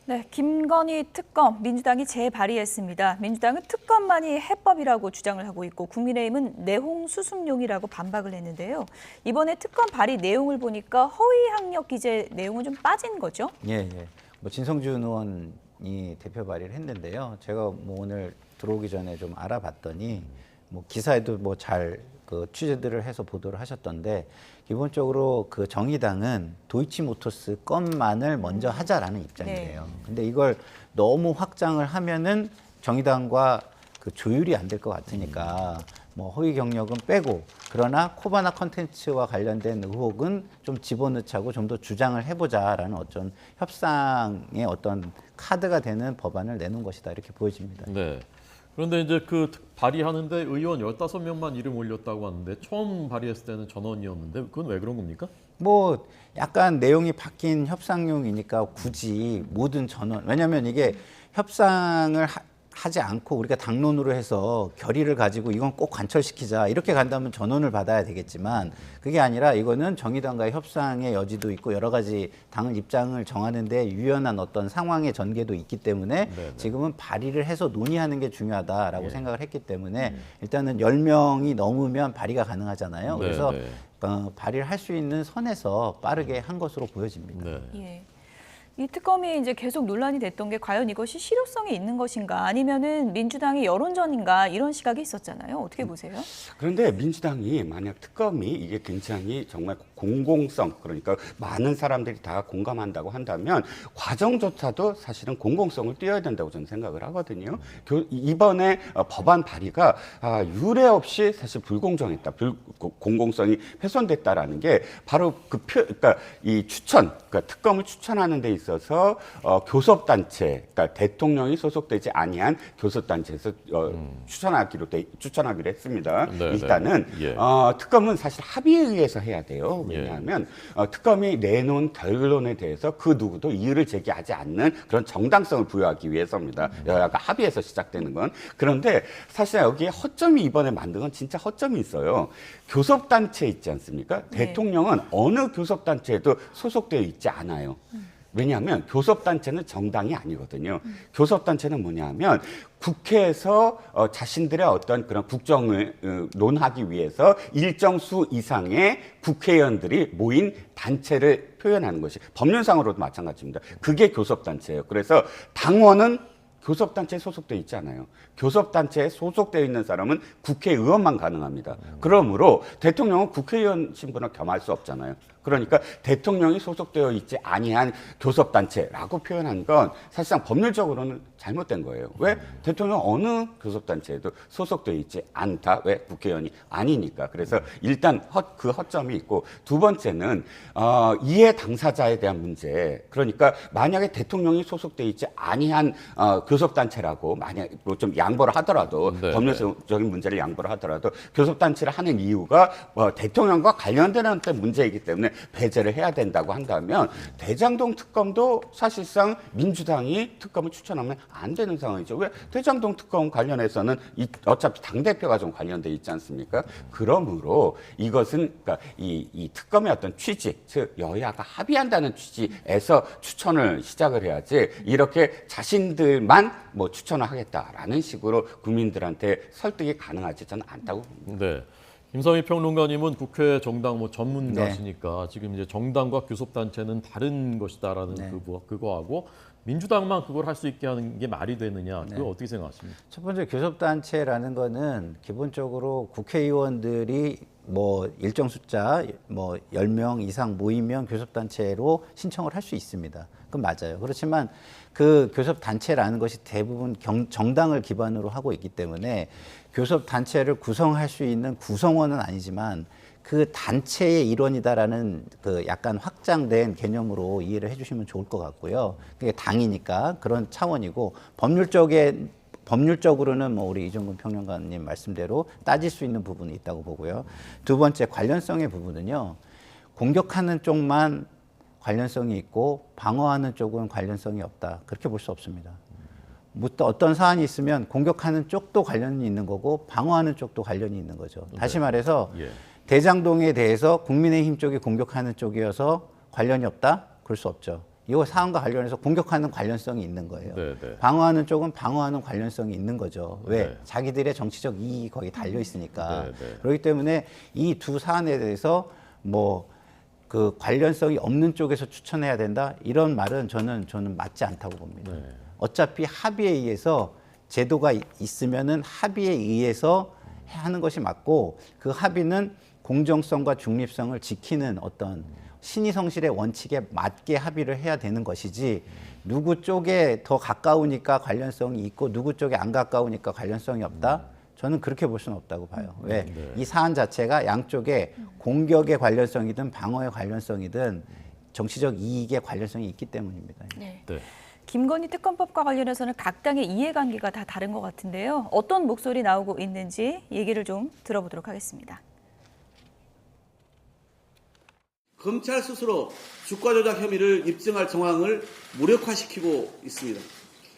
네, 김건희 특검 민주당이 재발의했습니다. 민주당은 특검만이 해법이라고 주장을 하고 있고 국민의힘은 내홍 수습용이라고 반박을 했는데요. 이번에 특검 발의 내용을 보니까 허위 학력 기재 내용은 좀 빠진 거죠? 예. 뭐 진성준 의원이 대표 발의를 했는데요. 제가 뭐 오늘 들어오기 전에 좀 알아봤더니 뭐 기사에도 뭐 잘 그 취재들을 해서 보도를 하셨던데 기본적으로 그 정의당은 도이치모터스 건만을 먼저 하자라는 입장이에요. 네. 근데 이걸 너무 확장을 하면은 정의당과 그 조율이 안 될 것 같으니까 뭐 허위 경력은 빼고 그러나 코바나 컨텐츠와 관련된 의혹은 좀 집어넣자고 좀 더 주장을 해보자라는 어떤 협상의 어떤 카드가 되는 법안을 내놓은 것이다 이렇게 보여집니다. 네. 그런데 이제 그 발의하는데 의원 15명만 이름 올렸다고 하는데 처음 발의했을 때는 전원이었는데 그건 왜 그런 겁니까? 뭐 약간 내용이 바뀐 협상용이니까 굳이 모든 전원 왜냐하면 이게 협상을 하지 않고 우리가 당론으로 해서 결의를 가지고 이건 꼭 관철시키자 이렇게 간다면 전원을 받아야 되겠지만 그게 아니라 이거는 정의당과의 협상의 여지도 있고 여러 가지 당 입장을 정하는 데 유연한 어떤 상황의 전개도 있기 때문에 지금은 발의를 해서 논의하는 게 중요하다라고 생각을 했기 때문에 일단은 10명이 넘으면 발의가 가능하잖아요. 그래서 발의를 할 수 있는 선에서 빠르게 한 것으로 보여집니다. 예. 이 특검이 이제 계속 논란이 됐던 게 과연 이것이 실효성이 있는 것인가 아니면은 민주당의 여론전인가 이런 시각이 있었잖아요. 어떻게 보세요? 그런데 민주당이 만약 특검이 이게 굉장히 정말 공공성 그러니까 많은 사람들이 다 공감한다고 한다면 과정조차도 사실은 공공성을 띄어야 된다고 저는 생각을 하거든요. 이번에 법안 발의가 유례 없이 사실 불공정했다, 공공성이 훼손됐다라는 게 바로 그러니까 이 그러니까 특검을 추천하는 데 있어서 교섭단체, 그러니까 대통령이 소속되지 아니한 교섭단체에서 추천하기로 했습니다. 일단은 특검은 사실 합의에 의해서 해야 돼요. 왜냐하면 특검이 내놓은 결론에 대해서 그 누구도 이의를 제기하지 않는 그런 정당성을 부여하기 위해서입니다. 여야가 합의해서 시작되는 건. 그런데 사실 여기에 허점이 이번에 만든 건 진짜 허점이 있어요. 교섭단체 있지 않습니까? 대통령은 어느 교섭단체에도 소속되어 있지 않아요. 왜냐하면 교섭단체는 정당이 아니거든요. 교섭단체는 뭐냐면 국회에서 자신들의 어떤 그런 국정을 논하기 위해서 일정 수 이상의 국회의원들이 모인 단체를 표현하는 것이 법률상으로도 마찬가지입니다. 그게 교섭단체예요. 그래서 당원은 교섭단체에 소속되어 있지 않아요. 교섭단체에 소속되어 있는 사람은 국회의원만 가능합니다. 그러므로 대통령은 국회의원 신분을 겸할 수 없잖아요. 그러니까 대통령이 소속되어 있지 아니한 교섭단체라고 표현한 건 사실상 법률적으로는 잘못된 거예요. 왜? 대통령 어느 교섭단체에도 소속되어 있지 않다. 왜? 국회의원이 아니니까. 그래서 일단 그 허점이 있고 두 번째는 이해 당사자에 대한 문제. 그러니까 만약에 대통령이 소속되어 있지 아니한 교섭단체라고 만약 뭐 좀 양보를 하더라도 법률적인 문제를 양보를 하더라도 교섭단체를 하는 이유가 대통령과 관련되는 문제이기 때문에 배제를 해야 된다고 한다면 대장동 특검도 사실상 민주당이 특검을 추천하면 안 되는 상황이죠. 왜? 대장동 특검 관련해서는 어차피 당대표가 좀 관련돼 있지 않습니까? 그러므로 이것은 그러니까 이 특검의 어떤 취지, 즉 여야가 합의한다는 취지에서 추천을 시작을 해야지 이렇게 자신들만 뭐 추천을 하겠다라는 식으로 국민들한테 설득이 가능하지 저는 않다고 봅니다. 네. 김성희 평론가님은 국회 정당 뭐 전문가시니까 지금 이제 정당과 교섭단체는 다른 것이다라는 그거하고 민주당만 그걸 할 수 있게 하는 게 말이 되느냐 그걸 어떻게 생각하십니까? 첫 번째 교섭단체라는 거는 기본적으로 국회의원들이 뭐 일정 숫자 뭐 10명 이상 모이면 교섭단체로 신청을 할 수 있습니다. 그건 맞아요. 그렇지만 그 교섭단체라는 것이 대부분 정당을 기반으로 하고 있기 때문에 교섭단체를 구성할 수 있는 구성원은 아니지만 그 단체의 일원이다라는 그 약간 확장된 개념으로 이해를 해주시면 좋을 것 같고요. 그게 당이니까 그런 차원이고 법률적으로는 뭐 우리 이종근 평론가님 말씀대로 따질 수 있는 부분이 있다고 보고요. 두 번째 관련성의 부분은요. 공격하는 쪽만 관련성이 있고 방어하는 쪽은 관련성이 없다. 그렇게 볼 수 없습니다. 어떤 사안이 있으면 공격하는 쪽도 관련이 있는 거고 방어하는 쪽도 관련이 있는 거죠. 다시 말해서 대장동에 대해서 국민의힘 쪽이 공격하는 쪽이어서 관련이 없다? 그럴 수 없죠. 이 사안과 관련해서 공격하는 관련성이 있는 거예요. 네. 방어하는 쪽은 방어하는 관련성이 있는 거죠. 왜? 네. 자기들의 정치적 이익이 거기 달려 있으니까. 네. 그렇기 때문에 이 두 사안에 대해서 뭐 그 관련성이 없는 쪽에서 추천해야 된다 이런 말은 저는 맞지 않다고 봅니다. 네. 어차피 합의에 의해서 제도가 있으면은 합의에 의해서 하는 것이 맞고 그 합의는 공정성과 중립성을 지키는 어떤 신의성실의 원칙에 맞게 합의를 해야 되는 것이지 누구 쪽에 더 가까우니까 관련성이 있고 누구 쪽에 안 가까우니까 관련성이 없다. 저는 그렇게 볼 수는 없다고 봐요. 왜? 이 사안 자체가 양쪽에 공격의 관련성이든 방어의 관련성이든 정치적 이익의 관련성이 있기 때문입니다. 네. 네. 김건희 특검법과 관련해서는 각 당의 이해관계가 다 다른 것 같은데요. 어떤 목소리 나오고 있는지 얘기를 좀 들어보도록 하겠습니다. 검찰 스스로 주가 조작 혐의를 입증할 정황을 무력화시키고 있습니다.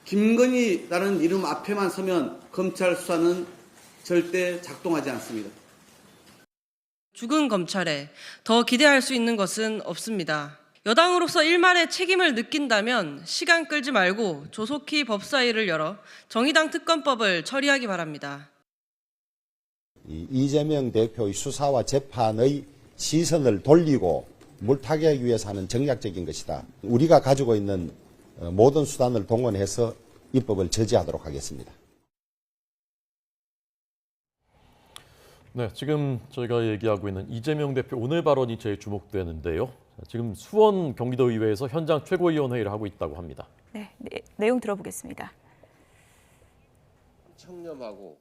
김건희라는 이름 앞에만 서면 검찰 수사는 절대 작동하지 않습니다. 죽은 검찰에 더 기대할 수 있는 것은 없습니다. 여당으로서 일말의 책임을 느낀다면 시간 끌지 말고 조속히 법사위를 열어 정의당 특검법을 처리하기 바랍니다. 이재명 대표의 수사와 재판의 시선을 돌리고 물타기 하기 위해서 하는 정략적인 것이다. 우리가 가지고 있는 모든 수단을 동원해서 입법을 저지하도록 하겠습니다. 네, 지금 저희가 얘기하고 있는 이재명 대표 오늘 발언이 제일 주목되는데요. 지금 수원 경기도의회에서 현장 최고위원회의를 하고 있다고 합니다. 네, 내용 들어보겠습니다. 청렴하고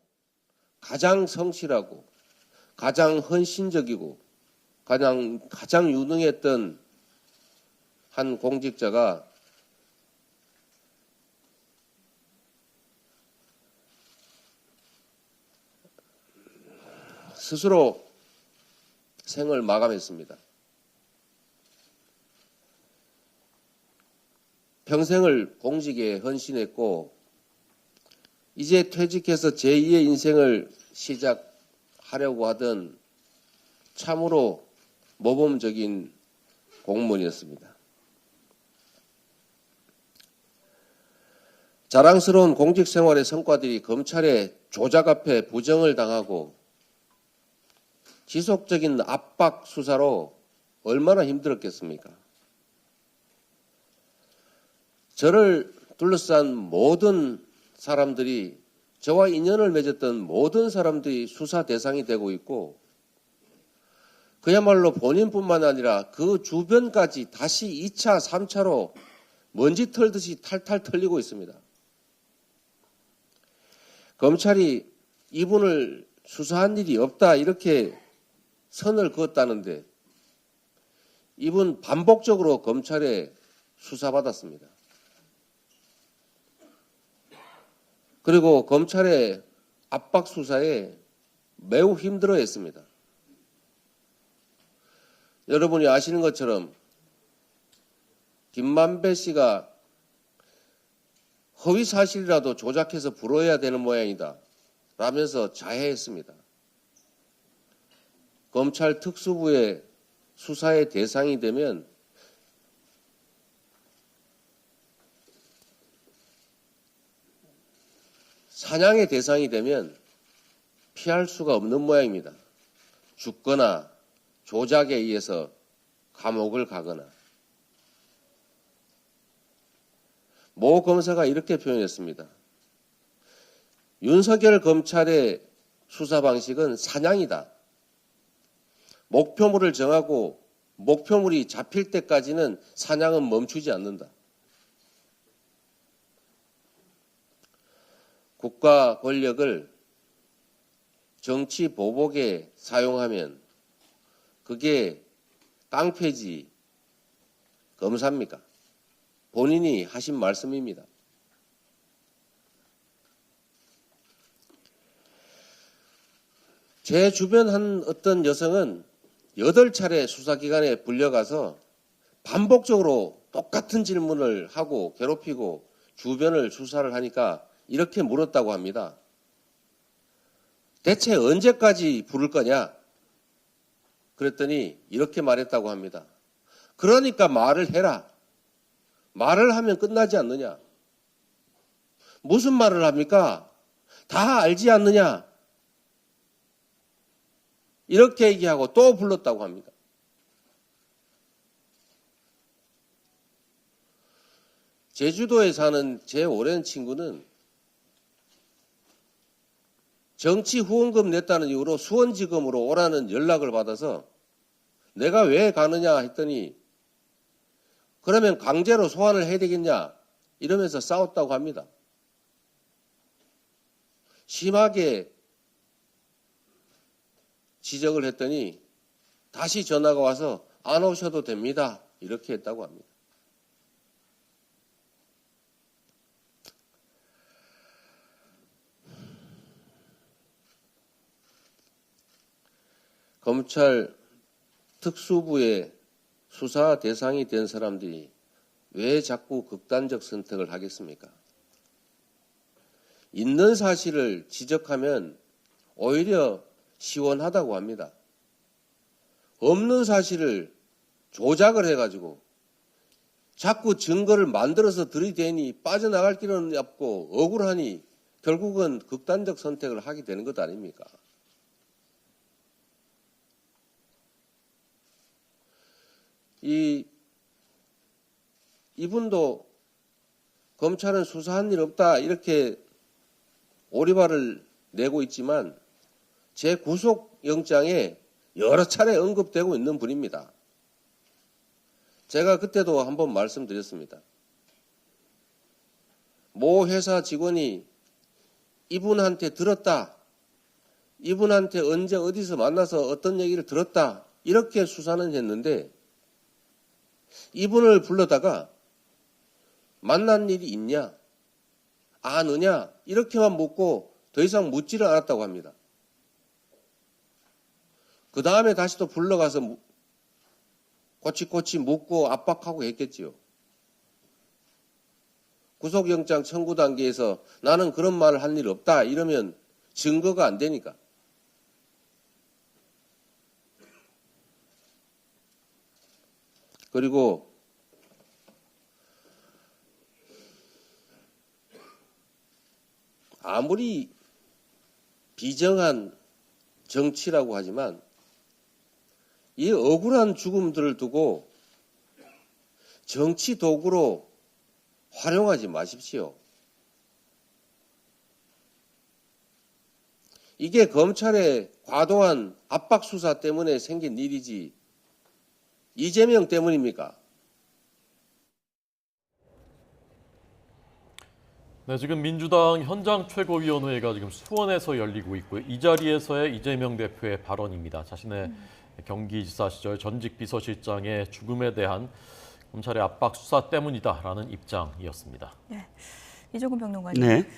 가장 성실하고 가장 헌신적이고 가장 유능했던 한 공직자가 스스로 생을 마감했습니다. 평생을 공직에 헌신했고 이제 퇴직해서 제2의 인생을 시작하려고 하던 참으로 모범적인 공무원이었습니다. 자랑스러운 공직 생활의 성과들이 검찰의 조작 앞에 부정을 당하고 지속적인 압박 수사로 얼마나 힘들었겠습니까? 저를 둘러싼 모든 사람들이, 저와 인연을 맺었던 모든 사람들이 수사 대상이 되고 있고 그야말로 본인뿐만 아니라 그 주변까지 다시 2차, 3차로 먼지 털듯이 탈탈 털리고 있습니다. 검찰이 이분을 수사한 일이 없다 이렇게 선을 그었다는데 이분 반복적으로 검찰에 수사받았습니다. 그리고 검찰의 압박 수사에 매우 힘들어했습니다. 여러분이 아시는 것처럼 김만배 씨가 허위 사실이라도 조작해서 불어야 되는 모양이다 라면서 자해했습니다. 검찰 특수부의 수사의 대상이 되면 사냥의 대상이 되면 피할 수가 없는 모양입니다. 죽거나 조작에 의해서 감옥을 가거나. 모 검사가 이렇게 표현했습니다. 윤석열 검찰의 수사 방식은 사냥이다. 목표물을 정하고 목표물이 잡힐 때까지는 사냥은 멈추지 않는다. 국가 권력을 정치 보복에 사용하면 그게 깡패지 검사입니까? 본인이 하신 말씀입니다. 제 주변 한 어떤 여성은 8차례 수사기관에 불려가서 반복적으로 똑같은 질문을 하고 괴롭히고 주변을 수사를 하니까 이렇게 물었다고 합니다. 대체 언제까지 부를 거냐? 그랬더니 이렇게 말했다고 합니다. 그러니까 말을 해라. 말을 하면 끝나지 않느냐? 무슨 말을 합니까? 다 알지 않느냐? 이렇게 얘기하고 또 불렀다고 합니다. 제주도에 사는 제 오랜 친구는 정치 후원금 냈다는 이유로 수원지검으로 오라는 연락을 받아서 내가 왜 가느냐 했더니 그러면 강제로 소환을 해야 되겠냐 이러면서 싸웠다고 합니다. 심하게 지적을 했더니 다시 전화가 와서 안 오셔도 됩니다. 이렇게 했다고 합니다. 검찰 특수부의 수사 대상이 된 사람들이 왜 자꾸 극단적 선택을 하겠습니까? 있는 사실을 지적하면 오히려 시원하다고 합니다. 없는 사실을 조작을 해가지고 자꾸 증거를 만들어서 들이대니 빠져나갈 길은 없고 억울하니 결국은 극단적 선택을 하게 되는 것 아닙니까? 이분도 검찰은 수사한 일 없다 이렇게 오리발을 내고 있지만 제 구속영장에 여러 차례 언급되고 있는 분입니다. 제가 그때도 한번 말씀드렸습니다. 모 회사 직원이 이분한테 들었다. 이분한테 언제 어디서 만나서 어떤 얘기를 들었다. 이렇게 수사는 했는데 이분을 불러다가 만난 일이 있냐? 아느냐? 이렇게만 묻고 더 이상 묻지를 않았다고 합니다. 그 다음에 다시 또 불러가서 꼬치꼬치 묻고 압박하고 했겠지요. 구속영장 청구 단계에서 나는 그런 말을 한 일 없다 이러면 증거가 안 되니까. 그리고 아무리 비정한 정치라고 하지만 이 억울한 죽음들을 두고 정치 도구로 활용하지 마십시오. 이게 검찰의 과도한 압박 수사 때문에 생긴 일이지 이재명 때문입니까? 네, 지금 민주당 현장 최고위원회가 지금 수원에서 열리고 있고요. 이 자리에서의 이재명 대표의 발언입니다. 자신의 경기지사 시절 전직 비서실장의 죽음에 대한 검찰의 압박 수사 때문이다라는 입장이었습니다. 네. 이종근 평론가님. 네.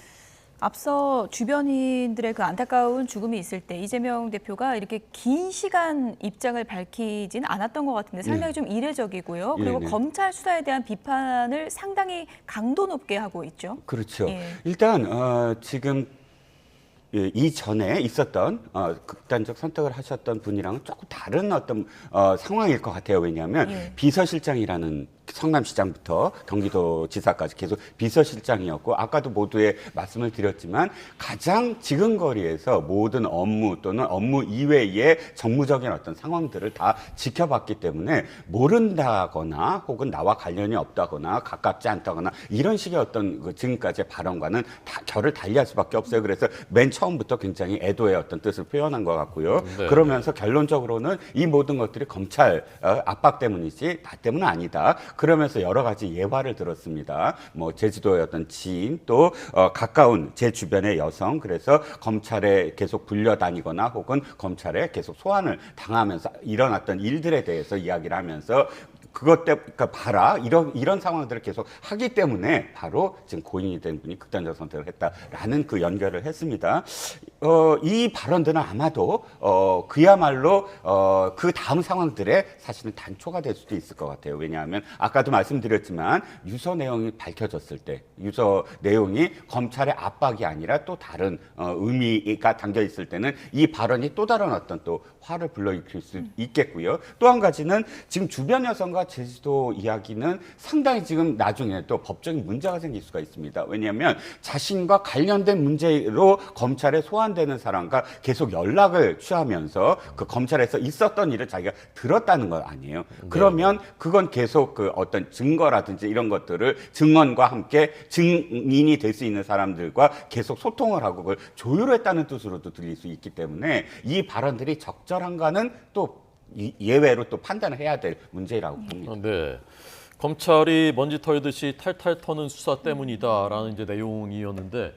앞서 주변인들의 그 안타까운 죽음이 있을 때 이재명 대표가 이렇게 긴 시간 입장을 밝히진 않았던 것 같은데 상당히 좀 이례적이고요. 그리고 검찰 수사에 대한 비판을 상당히 강도 높게 하고 있죠. 그렇죠. 예. 일단 지금 이전에 있었던 극단적 선택을 하셨던 분이랑은 조금 다른 어떤 상황일 것 같아요. 왜냐하면 예. 비서실장이라는 성남시장부터 경기도지사까지 계속 비서실장이었고 아까도 모두에 말씀을 드렸지만 가장 지근거리에서 모든 업무 또는 업무 이외의 정무적인 어떤 상황들을 다 지켜봤기 때문에 모른다거나 혹은 나와 관련이 없다거나 가깝지 않다거나 이런 식의 어떤 그 지금까지의 발언과는 다 결을 달리할 수밖에 없어요. 그래서 맨 처음부터 굉장히 애도의 어떤 뜻을 표현한 것 같고요. 네. 그러면서 결론적으로는 이 모든 것들이 검찰 압박 때문이지 나 때문은 아니다. 그러면서 여러 가지 예화를 들었습니다. 뭐 제주도의 어떤 지인 또 가까운 제 주변의 여성 그래서 검찰에 계속 불려다니거나 혹은 검찰에 계속 소환을 당하면서 일어났던 일들에 대해서 이야기를 하면서 그것 때문에 그러니까 봐라 이런 상황들을 계속 하기 때문에 바로 지금 고인이 된 분이 극단적 선택을 했다라는 그 연결을 했습니다. 이 발언들은 아마도 그야말로 그 다음 상황들의 사실은 단초가 될 수도 있을 것 같아요. 왜냐하면 아까도 말씀드렸지만 유서 내용이 밝혀졌을 때, 유서 내용이 검찰의 압박이 아니라 또 다른 의미가 담겨 있을 때는 이 발언이 또 다른 어떤 또 화를 불러일으킬 수 있겠고요. 또 한 가지는 지금 주변 여성과 제주도 이야기는 상당히 지금 나중에 또 법적인 문제가 생길 수가 있습니다. 왜냐하면 자신과 관련된 문제로 검찰에 소환되는 사람과 계속 연락을 취하면서 그 검찰에서 있었던 일을 자기가 들었다는 건 아니에요. 그러면 그건 계속 그 어떤 증거라든지 이런 것들을 증언과 함께 증인이 될 수 있는 사람들과 계속 소통을 하고 그걸 조율했다는 뜻으로도 들릴 수 있기 때문에 이 발언들이 적절한가는 또 예외로 또 판단을 해야 될 문제라고 봅니다. 네. 검찰이 먼지 털듯이 탈탈 터는 수사 때문이다라는 이제 내용이었는데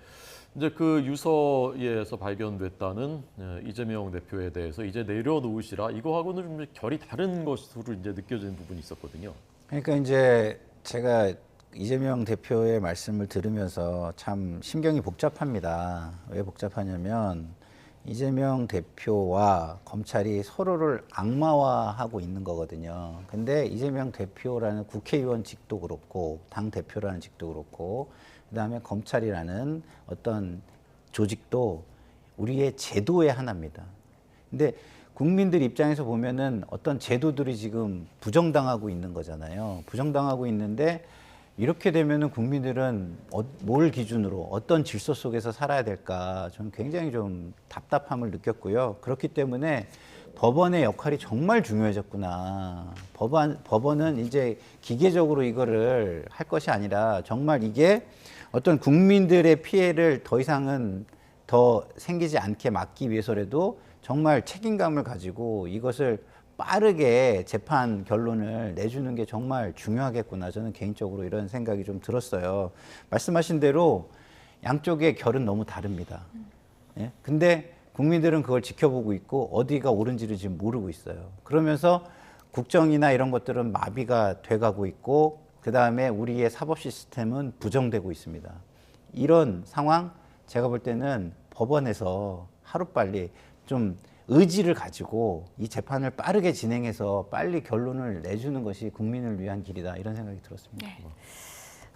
이제 그 유서에서 발견됐다는 이재명 대표에 대해서 이제 내려놓으시라 이거하고는 좀 결이 다른 것으로 이제 느껴지는 부분이 있었거든요. 그러니까 이제 제가 이재명 대표의 말씀을 들으면서 참 심경이 복잡합니다. 왜 복잡하냐면 이재명 대표와 검찰이 서로를 악마화하고 있는 거거든요. 근데 이재명 대표라는 국회의원직도 그렇고 당 대표라는 직도 그렇고 그다음에 검찰이라는 어떤 조직도 우리의 제도의 하나입니다. 근데 국민들 입장에서 보면은 어떤 제도들이 지금 부정당하고 있는 거잖아요. 부정당하고 있는데 이렇게 되면은 국민들은 뭘 기준으로 어떤 질서 속에서 살아야 될까 저는 굉장히 좀 답답함을 느꼈고요. 그렇기 때문에 법원의 역할이 정말 중요해졌구나. 법원은 이제 기계적으로 이거를 할 것이 아니라 정말 이게 어떤 국민들의 피해를 더 이상은 더 생기지 않게 막기 위해서라도 정말 책임감을 가지고 이것을 빠르게 재판 결론을 내주는 게 정말 중요하겠구나. 저는 개인적으로 이런 생각이 좀 들었어요. 말씀하신 대로 양쪽의 결은 너무 다릅니다. 예? 근데 국민들은 그걸 지켜보고 있고 어디가 옳은지를 지금 모르고 있어요. 그러면서 국정이나 이런 것들은 마비가 돼가고 있고 그 다음에 우리의 사법 시스템은 부정되고 있습니다. 이런 상황 제가 볼 때는 법원에서 하루빨리 좀 의지를 가지고 이 재판을 빠르게 진행해서 빨리 결론을 내주는 것이 국민을 위한 길이다 이런 생각이 들었습니다. 네.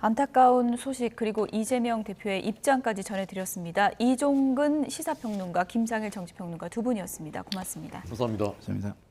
안타까운 소식 그리고 이재명 대표의 입장까지 전해드렸습니다. 이종근 시사평론가, 김상일 정치평론가 두 분이었습니다. 고맙습니다. 감사합니다. 감사합니다.